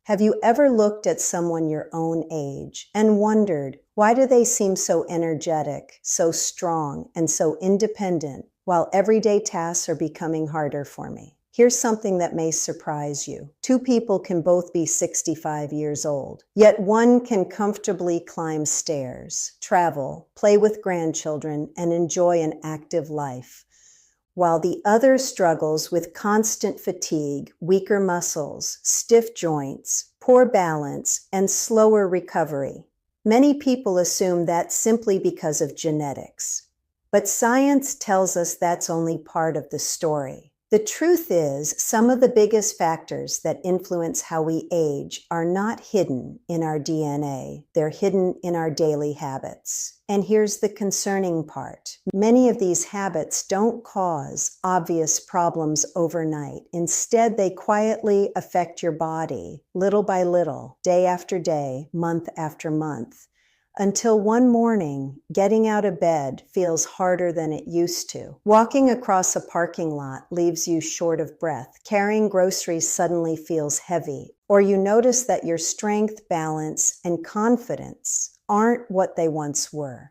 Have you ever looked at someone your own age and wondered, why do they seem so energetic, so strong, and so independent, while everyday tasks are becoming harder for me? Here's something that may surprise you. Two people can both be 65 years old, yet one can comfortably climb stairs, travel, play with grandchildren, and enjoy an active life, while the other struggles with constant fatigue, weaker muscles, stiff joints, poor balance, and slower recovery. Many people assume that's simply because of genetics, but science tells us that's only part of the story. The truth is, some of the biggest factors that influence how we age are not hidden in our DNA. They're hidden in our daily habits. And here's the concerning part. Many of these habits don't cause obvious problems overnight. Instead, they quietly affect your body, little by little, day after day, month after month, until one morning, getting out of bed feels harder than it used to. Walking across a parking lot leaves you short of breath. Carrying groceries suddenly feels heavy. Or you notice that your strength, balance, and confidence aren't what they once were.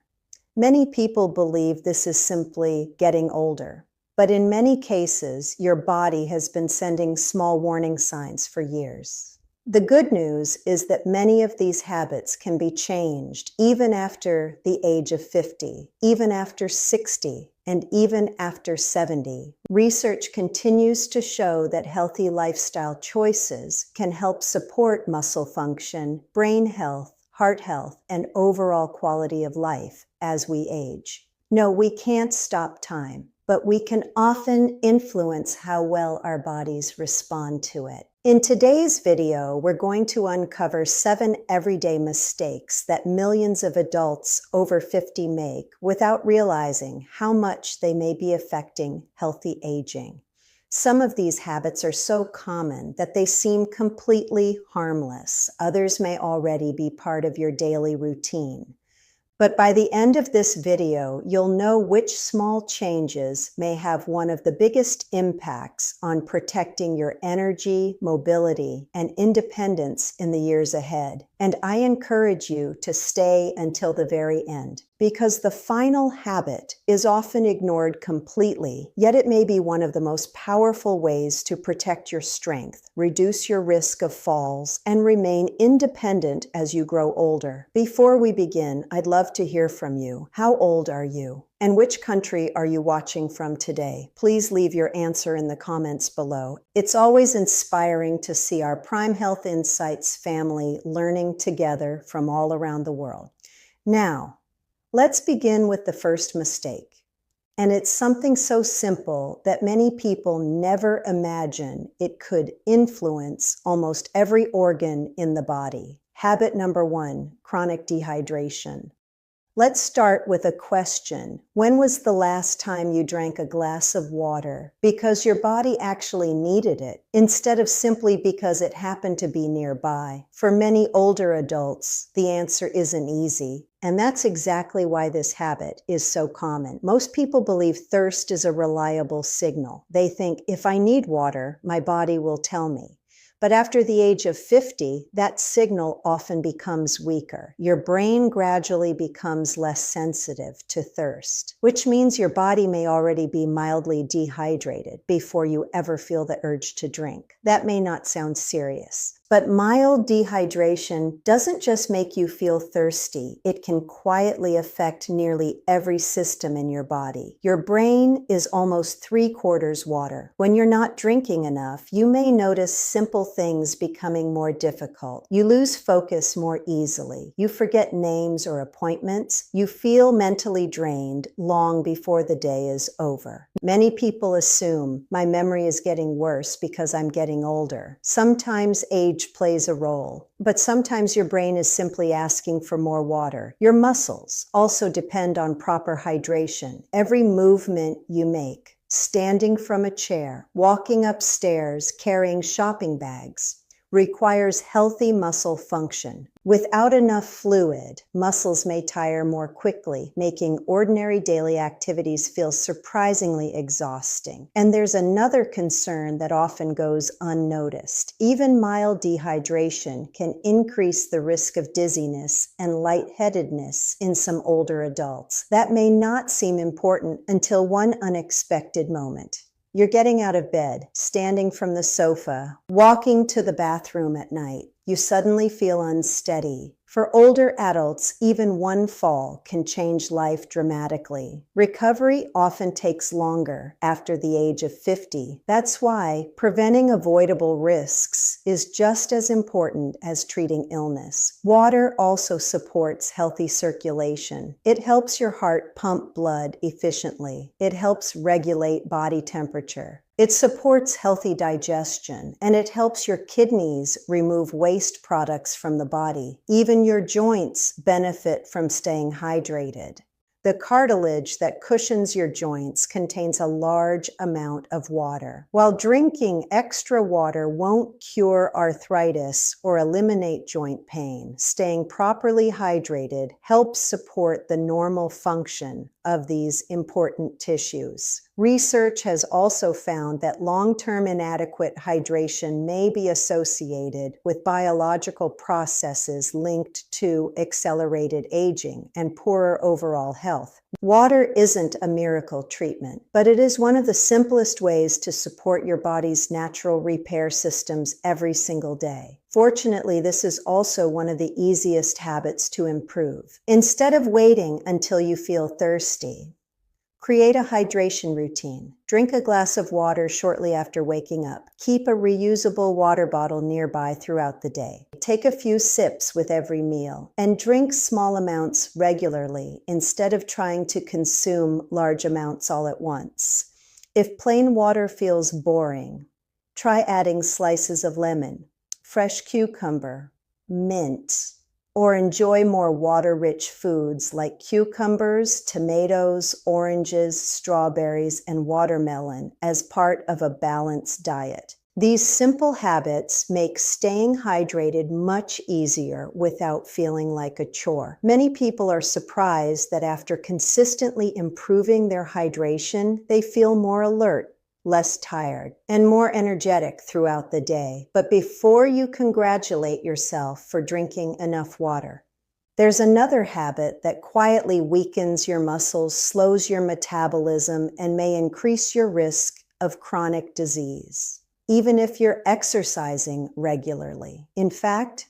Many people believe this is simply getting older. But in many cases, your body has been sending small warning signs for years. The good news is that many of these habits can be changed even after the age of 50, even after 60, and even after 70. Research continues to show that healthy lifestyle choices can help support muscle function, brain health, heart health, and overall quality of life as we age. No, we can't stop time, but we can often influence how well our bodies respond to it. In today's video, we're going to uncover 7 everyday mistakes that millions of adults over 50 make without realizing how much they may be affecting healthy aging. Some of these habits are so common that they seem completely harmless. Others may already be part of your daily routine. But by the end of this video, you'll know which small changes may have one of the biggest impacts on protecting your energy, mobility, and independence in the years ahead. And I encourage you to stay until the very end, because the final habit is often ignored completely, yet it may be one of the most powerful ways to protect your strength, reduce your risk of falls, and remain independent as you grow older. Before we begin, I'd love to hear from you. How old are you? And which country are you watching from today? Please leave your answer in the comments below. It's always inspiring to see our Prime Health Insights family learning together from all around the world. Now, let's begin with the first mistake. And it's something so simple that many people never imagine it could influence almost every organ in the body. Habit number 1, chronic dehydration. Let's start with a question. When was the last time you drank a glass of water because your body actually needed it, instead of simply because it happened to be nearby? For many older adults, the answer isn't easy. And that's exactly why this habit is so common. Most people believe thirst is a reliable signal. They think, if I need water, my body will tell me. But after the age of 50, that signal often becomes weaker. Your brain gradually becomes less sensitive to thirst, which means your body may already be mildly dehydrated before you ever feel the urge to drink. That may not sound serious, but mild dehydration doesn't just make you feel thirsty. It can quietly affect nearly every system in your body. Your brain is almost 3/4 water. When you're not drinking enough, you may notice simple things becoming more difficult. You lose focus more easily. You forget names or appointments. You feel mentally drained long before the day is over. Many people assume my memory is getting worse because I'm getting older. Sometimes age plays a role, but sometimes your brain is simply asking for more water. Your muscles also depend on proper hydration. Every movement you make, standing from a chair, walking upstairs, carrying shopping bags, requires healthy muscle function. Without enough fluid, muscles may tire more quickly, making ordinary daily activities feel surprisingly exhausting. And there's another concern that often goes unnoticed. Even mild dehydration can increase the risk of dizziness and lightheadedness in some older adults. That may not seem important until one unexpected moment. You're getting out of bed, standing from the sofa, walking to the bathroom at night. You suddenly feel unsteady. For older adults, even one fall can change life dramatically. Recovery often takes longer after the age of 50. That's why preventing avoidable risks is just as important as treating illness. Water also supports healthy circulation. It helps your heart pump blood efficiently. It helps regulate body temperature. It supports healthy digestion, and it helps your kidneys remove waste products from the body. Even your joints benefit from staying hydrated. The cartilage that cushions your joints contains a large amount of water. While drinking extra water won't cure arthritis or eliminate joint pain, staying properly hydrated helps support the normal function of these important tissues. Research has also found that long-term inadequate hydration may be associated with biological processes linked to accelerated aging and poorer overall health. Water isn't a miracle treatment, but it is one of the simplest ways to support your body's natural repair systems every single day. Fortunately, this is also one of the easiest habits to improve. Instead of waiting until you feel thirsty, create a hydration routine. Drink a glass of water shortly after waking up. Keep a reusable water bottle nearby throughout the day. Take a few sips with every meal, and drink small amounts regularly instead of trying to consume large amounts all at once. If plain water feels boring, try adding slices of lemon, fresh cucumber, mint, or enjoy more water-rich foods like cucumbers, tomatoes, oranges, strawberries, and watermelon as part of a balanced diet. These simple habits make staying hydrated much easier without feeling like a chore. Many people are surprised that after consistently improving their hydration, they feel more alert, less tired, and more energetic throughout the day. But before you congratulate yourself for drinking enough water, there's another habit that quietly weakens your muscles, slows your metabolism, and may increase your risk of chronic disease, even if you're exercising regularly. In fact,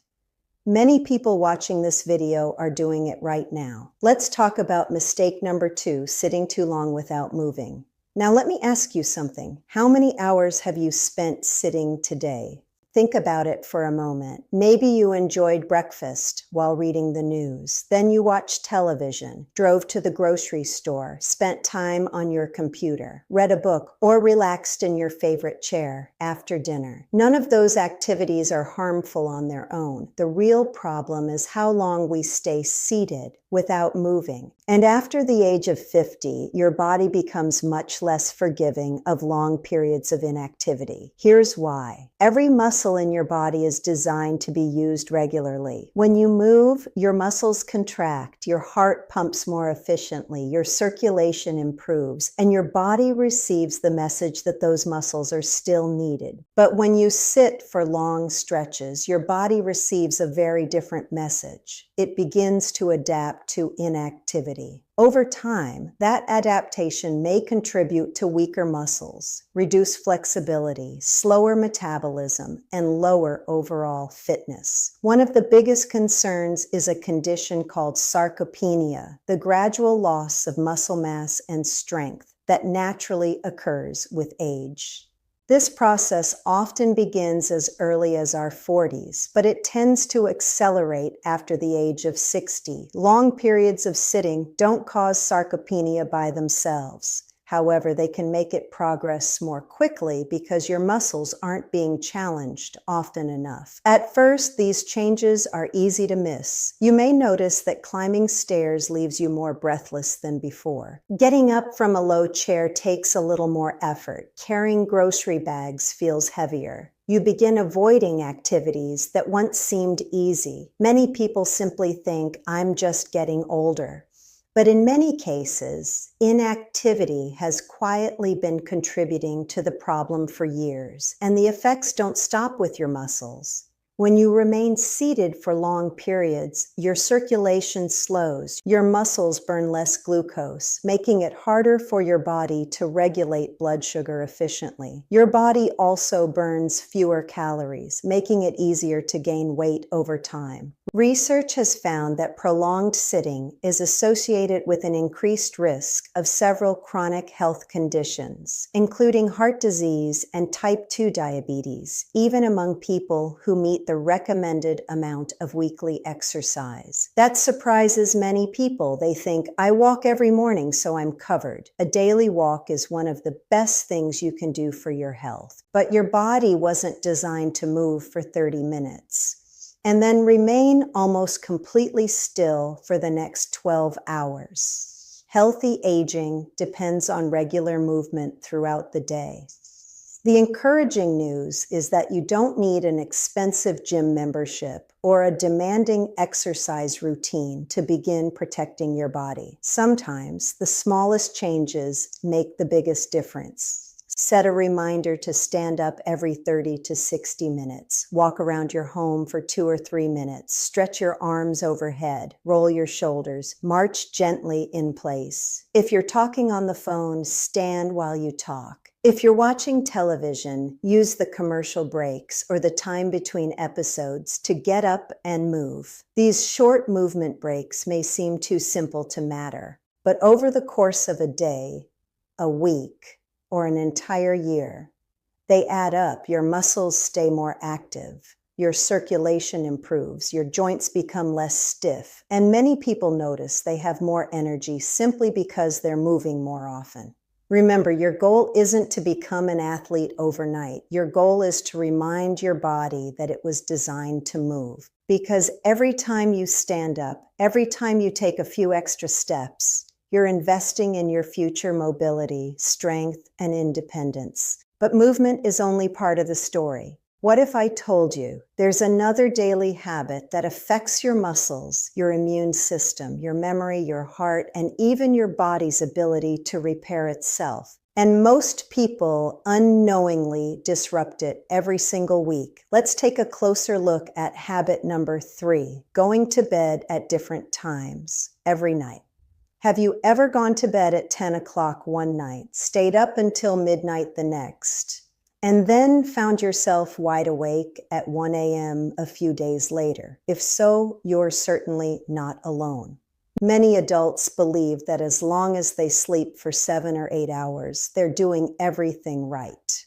many people watching this video are doing it right now. Let's talk about mistake number 2, sitting too long without moving. Now let me ask you something. How many hours have you spent sitting today? Think about it for a moment. Maybe you enjoyed breakfast while reading the news. Then you watched television, drove to the grocery store, spent time on your computer, read a book, or relaxed in your favorite chair after dinner. None of those activities are harmful on their own. The real problem is how long we stay seated without moving. And after the age of 50, your body becomes much less forgiving of long periods of inactivity. Here's why. Every muscle in your body is designed to be used regularly. When you move, your muscles contract, your heart pumps more efficiently, your circulation improves, and your body receives the message that those muscles are still needed. But when you sit for long stretches, your body receives a very different message. It begins to adapt to inactivity. Over time, that adaptation may contribute to weaker muscles, reduced flexibility, slower metabolism, and lower overall fitness. One of the biggest concerns is a condition called sarcopenia, the gradual loss of muscle mass and strength that naturally occurs with age. This process often begins as early as our 40s, but it tends to accelerate after the age of 60. Long periods of sitting don't cause sarcopenia by themselves. However, they can make it progress more quickly because your muscles aren't being challenged often enough. At first, these changes are easy to miss. You may notice that climbing stairs leaves you more breathless than before. Getting up from a low chair takes a little more effort. Carrying grocery bags feels heavier. You begin avoiding activities that once seemed easy. Many people simply think, "I'm just getting older." But in many cases, inactivity has quietly been contributing to the problem for years, and the effects don't stop with your muscles. When you remain seated for long periods, your circulation slows, your muscles burn less glucose, making it harder for your body to regulate blood sugar efficiently. Your body also burns fewer calories, making it easier to gain weight over time. Research has found that prolonged sitting is associated with an increased risk of several chronic health conditions, including heart disease and type 2 diabetes, even among people who meet the recommended amount of weekly exercise. That surprises many people. They think, "I walk every morning, so I'm covered." A daily walk is one of the best things you can do for your health. But your body wasn't designed to move for 30 minutes. And then remain almost completely still for the next 12 hours. Healthy aging depends on regular movement throughout the day. The encouraging news is that you don't need an expensive gym membership or a demanding exercise routine to begin protecting your body. Sometimes the smallest changes make the biggest difference. Set a reminder to stand up every 30 to 60 minutes. Walk around your home for 2 or 3 minutes. Stretch your arms overhead. Roll your shoulders. March gently in place. If you're talking on the phone, stand while you talk. If you're watching television, use the commercial breaks or the time between episodes to get up and move. These short movement breaks may seem too simple to matter, but over the course of a day, a week, or an entire year, they add up. Your muscles stay more active. Your circulation improves. Your joints become less stiff. And many people notice they have more energy simply because they're moving more often. Remember, your goal isn't to become an athlete overnight. Your goal is to remind your body that it was designed to move. Because every time you stand up, every time you take a few extra steps, you're investing in your future mobility, strength, and independence. But movement is only part of the story. What if I told you there's another daily habit that affects your muscles, your immune system, your memory, your heart, and even your body's ability to repair itself? And most people unknowingly disrupt it every single week. Let's take a closer look at habit number 3, going to bed at different times every night. Have you ever gone to bed at 10 o'clock one night, stayed up until midnight the next, and then found yourself wide awake at 1 a.m. a few days later? If so, you're certainly not alone. Many adults believe that as long as they sleep for 7 or 8 hours, they're doing everything right.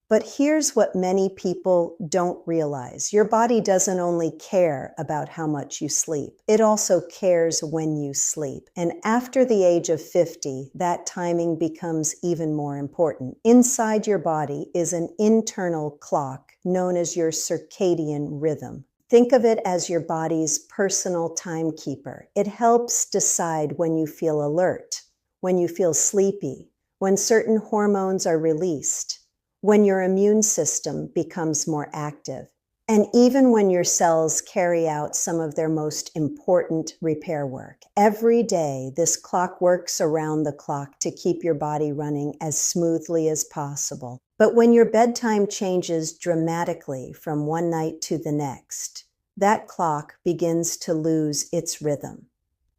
But here's what many people don't realize. Your body doesn't only care about how much you sleep, it also cares when you sleep. And after the age of 50, that timing becomes even more important. Inside your body is an internal clock known as your circadian rhythm. Think of it as your body's personal timekeeper. It helps decide when you feel alert, when you feel sleepy, when certain hormones are released, when your immune system becomes more active, and even when your cells carry out some of their most important repair work. Every day, this clock works around the clock to keep your body running as smoothly as possible. But when your bedtime changes dramatically from one night to the next, that clock begins to lose its rhythm.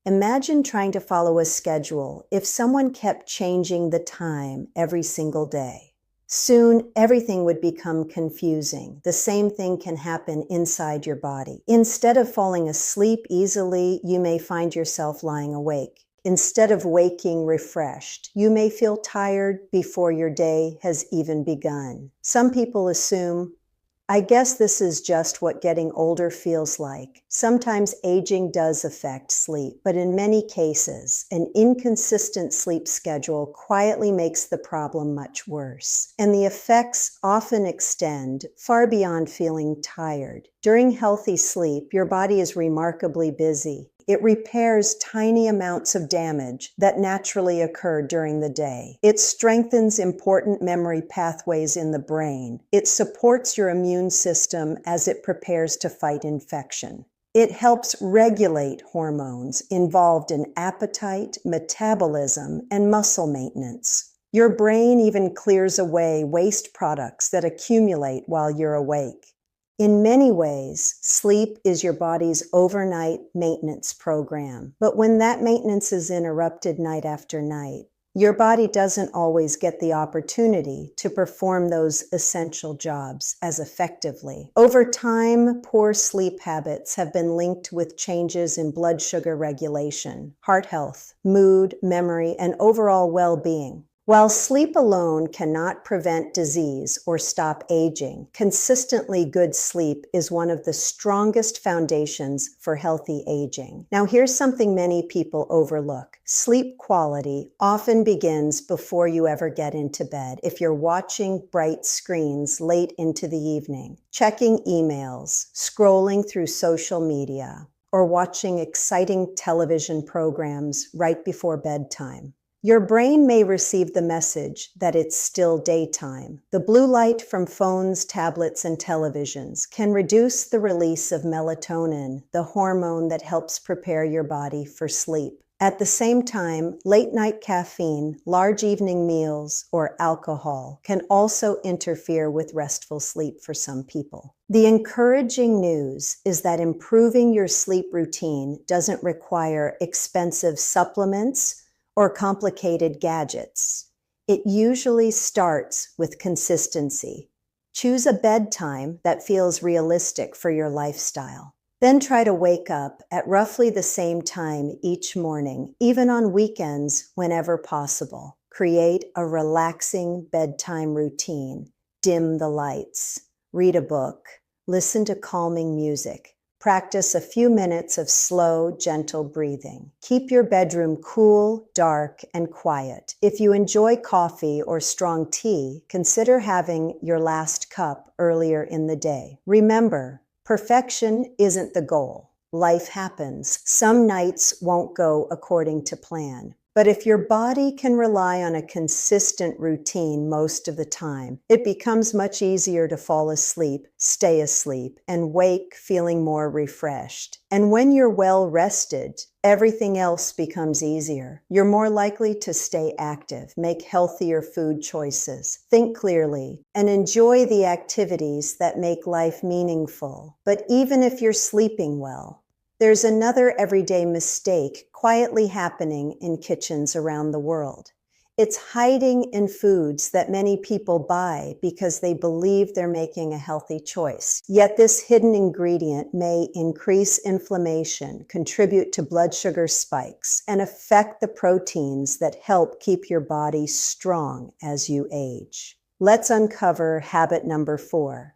Imagine trying to follow a schedule if someone kept changing the time every single day. Soon, everything would become confusing. The same thing can happen inside your body. Instead of falling asleep easily, you may find yourself lying awake. Instead of waking refreshed, you may feel tired before your day has even begun. Some people assume, I guess this is just what getting older feels like. Sometimes aging does affect sleep, but in many cases, an inconsistent sleep schedule quietly makes the problem much worse. And the effects often extend far beyond feeling tired. During healthy sleep, your body is remarkably busy. It repairs tiny amounts of damage that naturally occur during the day. It strengthens important memory pathways in the brain. It supports your immune system as it prepares to fight infection. It helps regulate hormones involved in appetite, metabolism, and muscle maintenance. Your brain even clears away waste products that accumulate while you're awake. In many ways, sleep is your body's overnight maintenance program. But when that maintenance is interrupted night after night, your body doesn't always get the opportunity to perform those essential jobs as effectively. Over time, poor sleep habits have been linked with changes in blood sugar regulation, heart health, mood, memory, and overall well-being. While sleep alone cannot prevent disease or stop aging, consistently good sleep is one of the strongest foundations for healthy aging. Now, here's something many people overlook. Sleep quality often begins before you ever get into bed. If you're watching bright screens late into the evening, checking emails, scrolling through social media, or watching exciting television programs right before bedtime, your brain may receive the message that it's still daytime. The blue light from phones, tablets, and televisions can reduce the release of melatonin, the hormone that helps prepare your body for sleep. At the same time, late-night caffeine, large evening meals, or alcohol can also interfere with restful sleep for some people. The encouraging news is that improving your sleep routine doesn't require expensive supplements or complicated gadgets. It usually starts with consistency. Choose a bedtime that feels realistic for your lifestyle. Then try to wake up at roughly the same time each morning, even on weekends whenever possible. Create a relaxing bedtime routine. Dim the lights. Read a book. Listen to calming music. Practice a few minutes of slow, gentle breathing. Keep your bedroom cool, dark, and quiet. If you enjoy coffee or strong tea, consider having your last cup earlier in the day. Remember, perfection isn't the goal. Life happens. Some nights won't go according to plan. But if your body can rely on a consistent routine most of the time, it becomes much easier to fall asleep, stay asleep, and wake feeling more refreshed. And when you're well rested, everything else becomes easier. You're more likely to stay active, make healthier food choices, think clearly, and enjoy the activities that make life meaningful. But even if you're sleeping well, there's another everyday mistake quietly happening in kitchens around the world. It's hiding in foods that many people buy because they believe they're making a healthy choice. Yet this hidden ingredient may increase inflammation, contribute to blood sugar spikes, and affect the proteins that help keep your body strong as you age. Let's uncover habit number 4,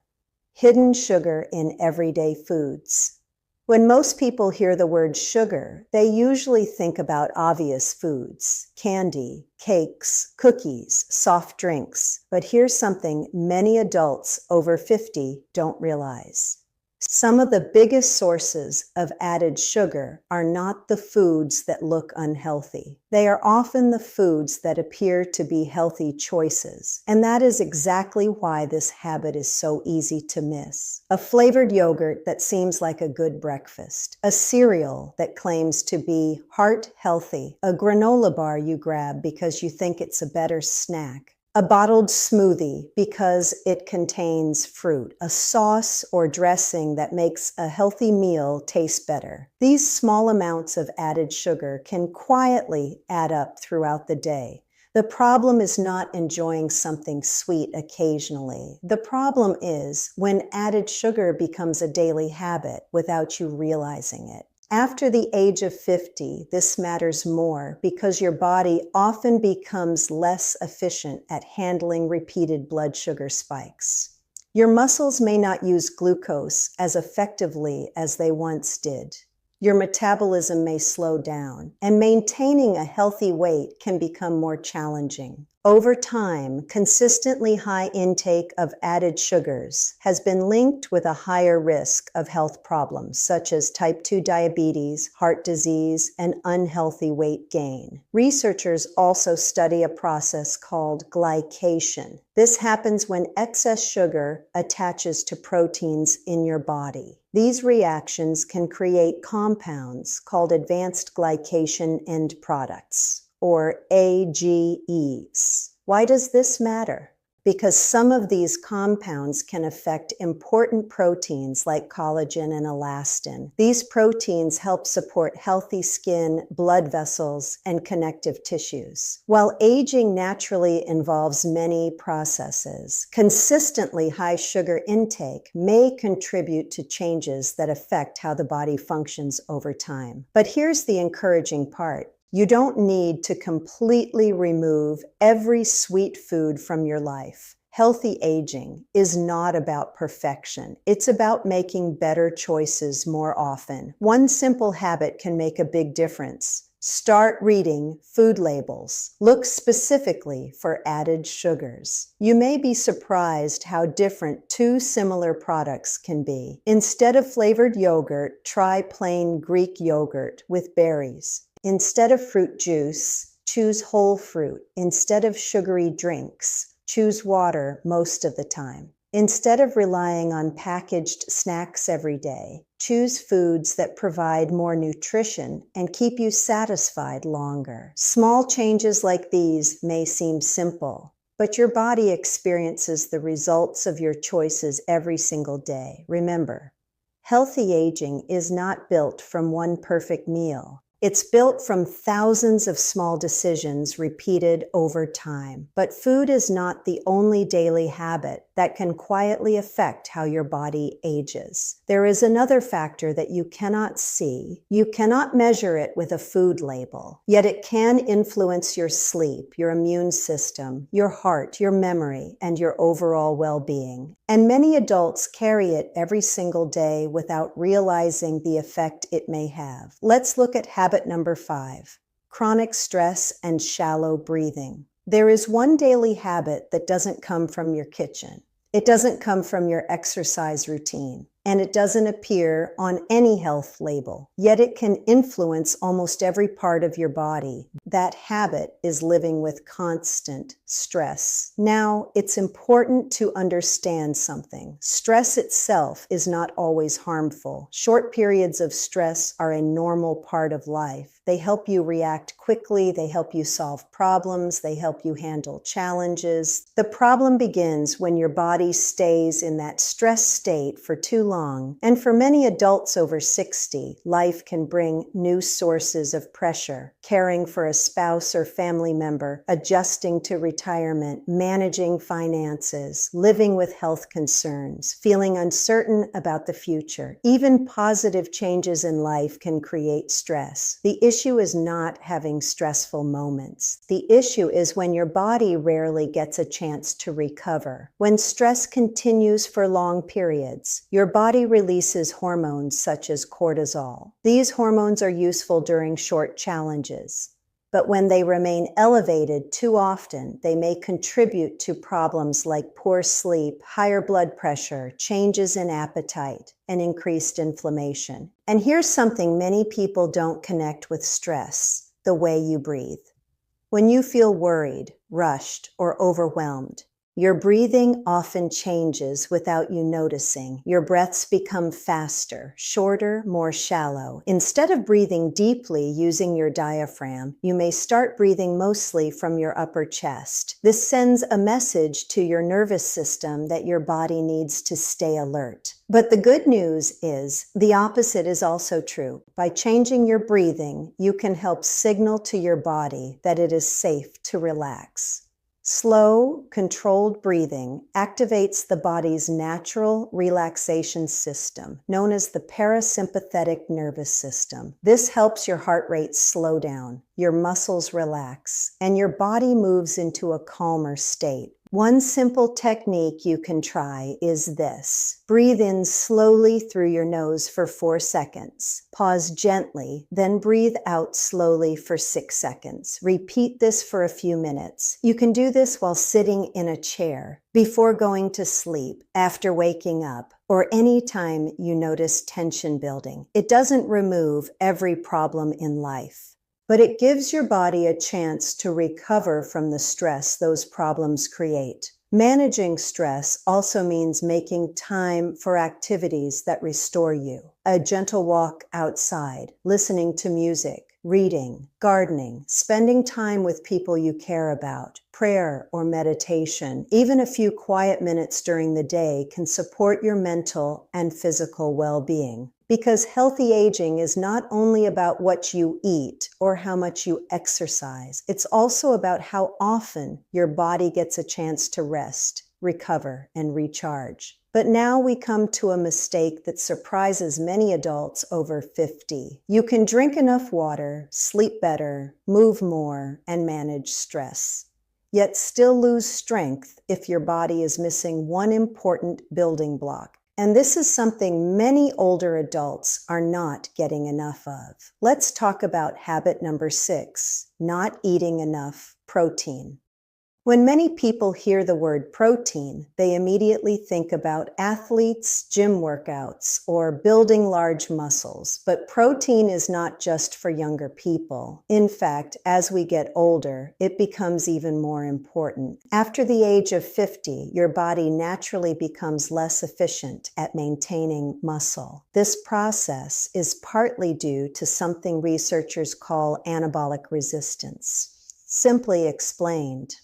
hidden sugar in everyday foods. When most people hear the word sugar, they usually think about obvious foods, candy, cakes, cookies, soft drinks. But here's something many adults over 50 don't realize. Some of the biggest sources of added sugar are not the foods that look unhealthy. They are often the foods that appear to be healthy choices. And that is exactly why this habit is so easy to miss. A flavored yogurt that seems like a good breakfast, a cereal that claims to be heart healthy, a granola bar you grab because you think it's a better snack, a bottled smoothie because it contains fruit, a sauce or dressing that makes a healthy meal taste better. These small amounts of added sugar can quietly add up throughout the day. The problem is not enjoying something sweet occasionally. The problem is when added sugar becomes a daily habit without you realizing it. After the age of 50, this matters more because your body often becomes less efficient at handling repeated blood sugar spikes. Your muscles may not use glucose as effectively as they once did. Your metabolism may slow down, and maintaining a healthy weight can become more challenging. Over time, consistently high intake of added sugars has been linked with a higher risk of health problems such as type 2 diabetes, heart disease, and unhealthy weight gain. Researchers also study a process called glycation. This happens when excess sugar attaches to proteins in your body. These reactions can create compounds called advanced glycation end products, or AGEs. Why does this matter? Because some of these compounds can affect important proteins like collagen and elastin. These proteins help support healthy skin, blood vessels, and connective tissues. While aging naturally involves many processes, consistently high sugar intake may contribute to changes that affect how the body functions over time. But here's the encouraging part. You don't need to completely remove every sweet food from your life. Healthy aging is not about perfection. It's about making better choices more often. One simple habit can make a big difference. Start reading food labels. Look specifically for added sugars. You may be surprised how different two similar products can be. Instead of flavored yogurt, try plain Greek yogurt with berries. Instead of fruit juice, choose whole fruit. Instead of sugary drinks, choose water most of the time. Instead of relying on packaged snacks every day, choose foods that provide more nutrition and keep you satisfied longer. Small changes like these may seem simple, but your body experiences the results of your choices every single day. Remember, healthy aging is not built from one perfect meal. It's built from thousands of small decisions repeated over time. But food is not the only daily habit that can quietly affect how your body ages. There is another factor that you cannot see. You cannot measure it with a food label, yet it can influence your sleep, your immune system, your heart, your memory, and your overall well-being. And many adults carry it every single day without realizing the effect it may have. Let's look at habit number 5, chronic stress and shallow breathing. There is one daily habit that doesn't come from your kitchen. It doesn't come from your exercise routine, and it doesn't appear on any health label. Yet it can influence almost every part of your body. That habit is living with constant stress. Now, it's important to understand something. Stress itself is not always harmful. Short periods of stress are a normal part of life. They help you react quickly, they help you solve problems, they help you handle challenges. The problem begins when your body stays in that stress state for too long. And for many adults over 60, life can bring new sources of pressure. Caring for a spouse or family member, adjusting to retirement, managing finances, living with health concerns, feeling uncertain about the future. Even positive changes in life can create stress. The issue is not having stressful moments. The issue is when your body rarely gets a chance to recover. When stress continues for long periods, your body releases hormones such as cortisol. These hormones are useful during short challenges, but when they remain elevated too often, they may contribute to problems like poor sleep, higher blood pressure, changes in appetite, and increased inflammation. And here's something many people don't connect with stress: the way you breathe. When you feel worried, rushed, or overwhelmed, your breathing often changes without you noticing. Your breaths become faster, shorter, more shallow. Instead of breathing deeply using your diaphragm, you may start breathing mostly from your upper chest. This sends a message to your nervous system that your body needs to stay alert. But the good news is the opposite is also true. By changing your breathing, you can help signal to your body that it is safe to relax. Slow, controlled breathing activates the body's natural relaxation system, known as the parasympathetic nervous system. This helps your heart rate slow down, your muscles relax, and your body moves into a calmer state. One simple technique you can try is this. Breathe in slowly through your nose for 4 seconds. Pause gently, then breathe out slowly for 6 seconds. Repeat this for a few minutes. You can do this while sitting in a chair, before going to sleep, after waking up, or any time you notice tension building. It doesn't remove every problem in life, but it gives your body a chance to recover from the stress those problems create. Managing stress also means making time for activities that restore you. A gentle walk outside, listening to music, reading, gardening, spending time with people you care about, prayer or meditation. Even a few quiet minutes during the day can support your mental and physical well-being. Because healthy aging is not only about what you eat or how much you exercise, it's also about how often your body gets a chance to rest, recover, and recharge. But now we come to a mistake that surprises many adults over 50. You can drink enough water, sleep better, move more, and manage stress, yet still lose strength if your body is missing one important building block. And this is something many older adults are not getting enough of. Let's talk about habit number 6, not eating enough protein. When many people hear the word protein, they immediately think about athletes, gym workouts, or building large muscles. But protein is not just for younger people. In fact, as we get older, it becomes even more important. After the age of 50, your body naturally becomes less efficient at maintaining muscle. This process is partly due to something researchers call anabolic resistance. Simply explained,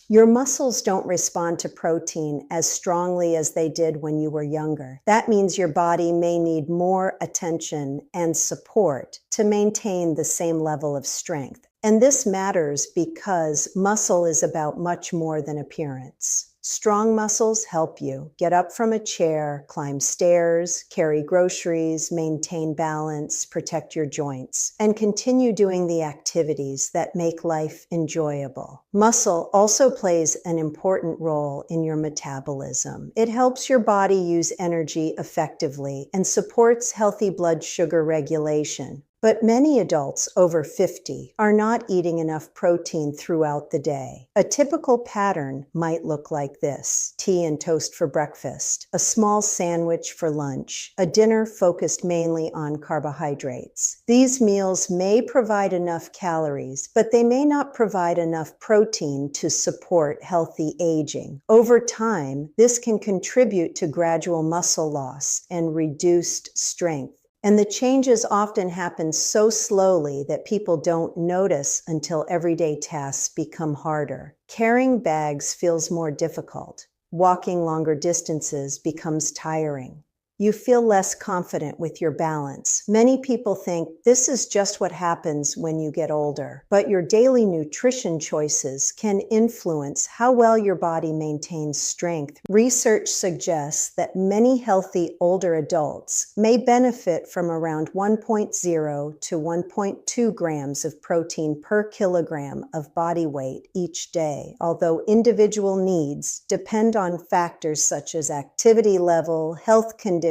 your muscles don't respond to protein as strongly as they did when you were younger. That means your body may need more attention and support to maintain the same level of strength. And this matters because muscle is about much more than appearance. Strong muscles help you get up from a chair, climb stairs, carry groceries, maintain balance, protect your joints, and continue doing the activities that make life enjoyable. Muscle also plays an important role in your metabolism. It helps your body use energy effectively and supports healthy blood sugar regulation. But many adults over 50 are not eating enough protein throughout the day. A typical pattern might look like this: tea and toast for breakfast, a small sandwich for lunch, a dinner focused mainly on carbohydrates. These meals may provide enough calories, but they may not provide enough protein to support healthy aging. Over time, this can contribute to gradual muscle loss and reduced strength. And the changes often happen so slowly that people don't notice until everyday tasks become harder. Carrying bags feels more difficult. Walking longer distances becomes tiring. You feel less confident with your balance. Many people think this is just what happens when you get older, but your daily nutrition choices can influence how well your body maintains strength. Research suggests that many healthy older adults may benefit from around 1.0 to 1.2 grams of protein per kilogram of body weight each day, although individual needs depend on factors such as activity level, health conditions,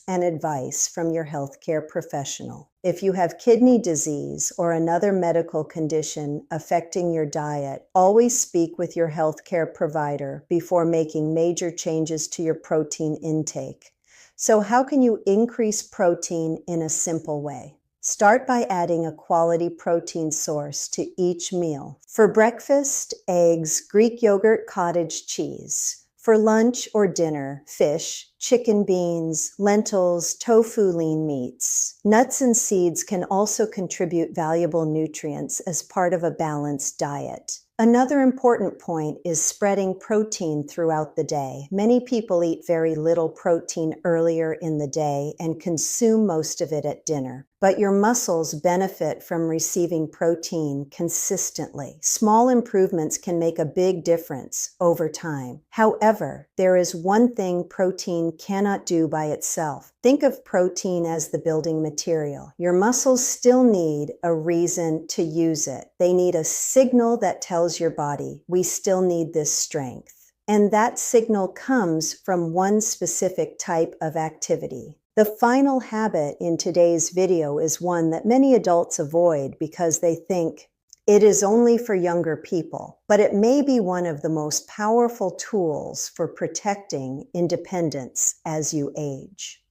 and advice from your healthcare professional. If you have kidney disease or another medical condition affecting your diet, always speak with your healthcare provider before making major changes to your protein intake. So how can you increase protein in a simple way? Start by adding a quality protein source to each meal. For breakfast, eggs, Greek yogurt, cottage cheese. For lunch or dinner, fish, chicken, beans, lentils, tofu, lean meats. Nuts and seeds can also contribute valuable nutrients as part of a balanced diet. Another important point is spreading protein throughout the day. Many people eat very little protein earlier in the day and consume most of it at dinner. But your muscles benefit from receiving protein consistently. Small improvements can make a big difference over time. However, there is one thing protein cannot do by itself. Think of protein as the building material. Your muscles still need a reason to use it. They need a signal that tells your body, we still need this strength. And that signal comes from one specific type of activity. The final habit in today's video is one that many adults avoid because they think it is only for younger people, but it may be one of the most powerful tools for protecting independence as you age.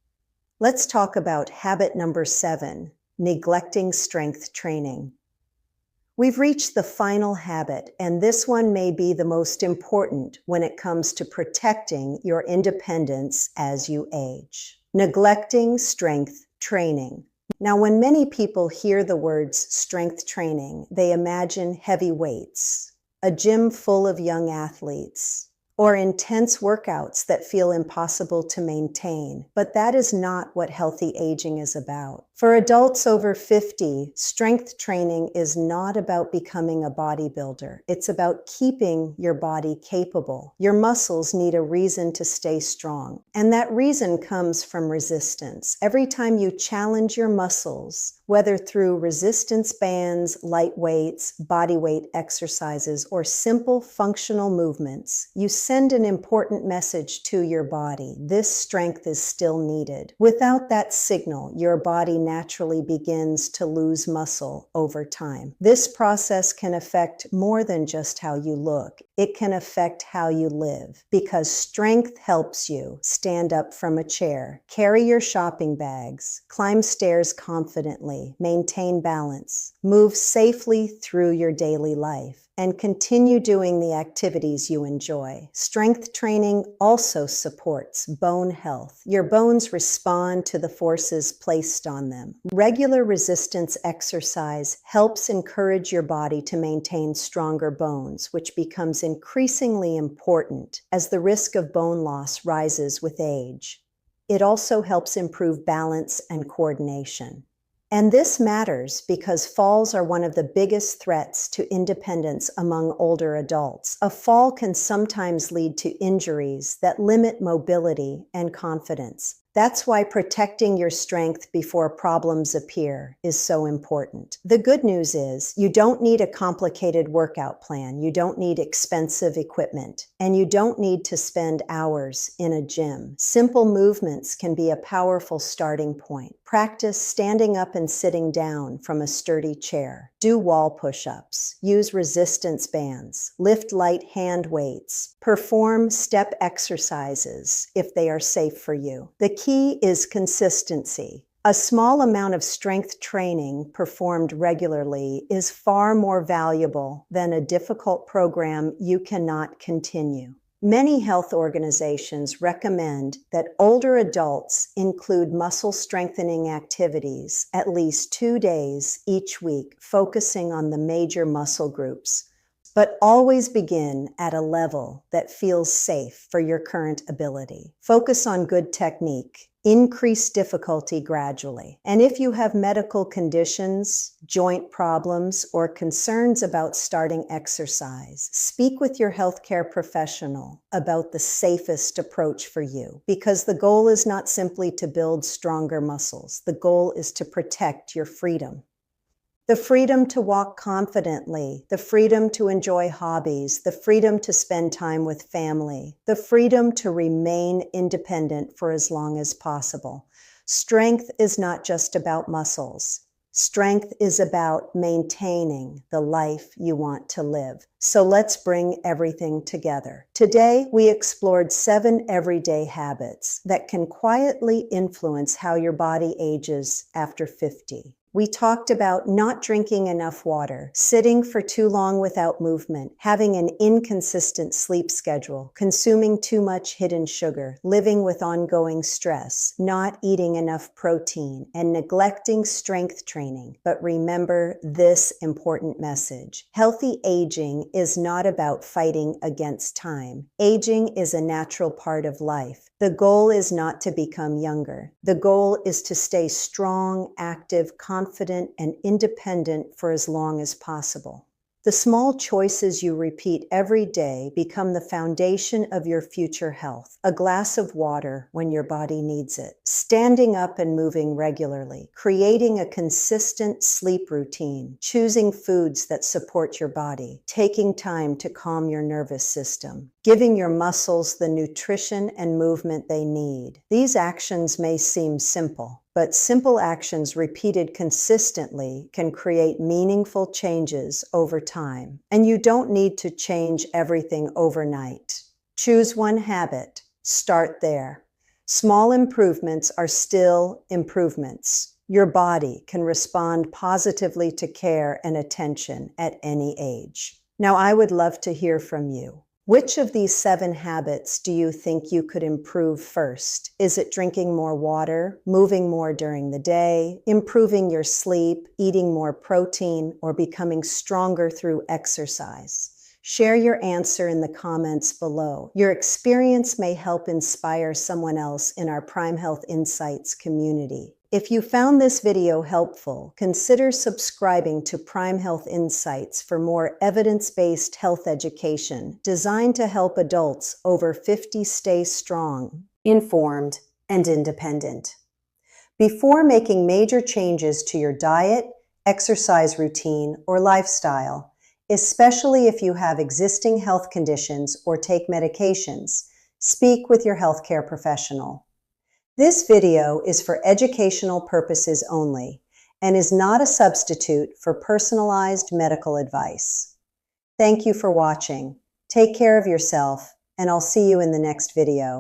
Let's talk about habit number 7, neglecting strength training. We've reached the final habit, and this one may be the most important when it comes to protecting your independence as you age. Neglecting strength training. Now, when many people hear the words strength training, they imagine heavy weights, a gym full of young athletes, or intense workouts that feel impossible to maintain. But that is not what healthy aging is about. For adults over 50, strength training is not about becoming a bodybuilder. It's about keeping your body capable. Your muscles need a reason to stay strong, and that reason comes from resistance. Every time you challenge your muscles, whether through resistance bands, light weights, body weight exercises, or simple functional movements, you send an important message to your body. This strength is still needed. Without that signal, your body naturally begins to lose muscle over time. This process can affect more than just how you look. It can affect how you live, because strength helps you stand up from a chair, carry your shopping bags, climb stairs confidently, maintain balance, move safely through your daily life, and continue doing the activities you enjoy. Strength training also supports bone health. Your bones respond to the forces placed on them. Regular resistance exercise helps encourage your body to maintain stronger bones, which becomes increasingly important as the risk of bone loss rises with age. It also helps improve balance and coordination. And this matters because falls are one of the biggest threats to independence among older adults. A fall can sometimes lead to injuries that limit mobility and confidence. That's why protecting your strength before problems appear is so important. The good news is you don't need a complicated workout plan, you don't need expensive equipment, and you don't need to spend hours in a gym. Simple movements can be a powerful starting point. Practice standing up and sitting down from a sturdy chair. Do wall push-ups. Use resistance bands. Lift light hand weights. Perform step exercises if they are safe for you. The key is consistency. A small amount of strength training performed regularly is far more valuable than a difficult program you cannot continue. Many health organizations recommend that older adults include muscle strengthening activities at least 2 days each week, focusing on the major muscle groups. But always begin at a level that feels safe for your current ability. Focus on good technique. Increase difficulty gradually. And if you have medical conditions, joint problems, or concerns about starting exercise, speak with your healthcare professional about the safest approach for you, because the goal is not simply to build stronger muscles. The goal is to protect your freedom. The freedom to walk confidently, the freedom to enjoy hobbies, the freedom to spend time with family, the freedom to remain independent for as long as possible. Strength is not just about muscles. Strength is about maintaining the life you want to live. So let's bring everything together. Today, we explored 7 everyday habits that can quietly influence how your body ages after 50. We talked about not drinking enough water, sitting for too long without movement, having an inconsistent sleep schedule, consuming too much hidden sugar, living with ongoing stress, not eating enough protein, and neglecting strength training. But remember this important message. Healthy aging is not about fighting against time. Aging is a natural part of life. The goal is not to become younger. The goal is to stay strong, active, confident, and independent for as long as possible. The small choices you repeat every day become the foundation of your future health. A glass of water when your body needs it, standing up and moving regularly, creating a consistent sleep routine, choosing foods that support your body, taking time to calm your nervous system, giving your muscles the nutrition and movement they need. These actions may seem simple, but simple actions repeated consistently can create meaningful changes over time. And you don't need to change everything overnight. Choose one habit. Start there. Small improvements are still improvements. Your body can respond positively to care and attention at any age. Now, I would love to hear from you. Which of these 7 habits do you think you could improve first? Is it drinking more water, moving more during the day, improving your sleep, eating more protein, or becoming stronger through exercise? Share your answer in the comments below. Your experience may help inspire someone else in our Prime Health Insights community. If you found this video helpful, consider subscribing to Prime Health Insights for more evidence-based health education designed to help adults over 50 stay strong, informed, and independent. Before making major changes to your diet, exercise routine, or lifestyle, especially if you have existing health conditions or take medications, speak with your healthcare professional. This video is for educational purposes only and is not a substitute for personalized medical advice. Thank you for watching. Take care of yourself, and I'll see you in the next video.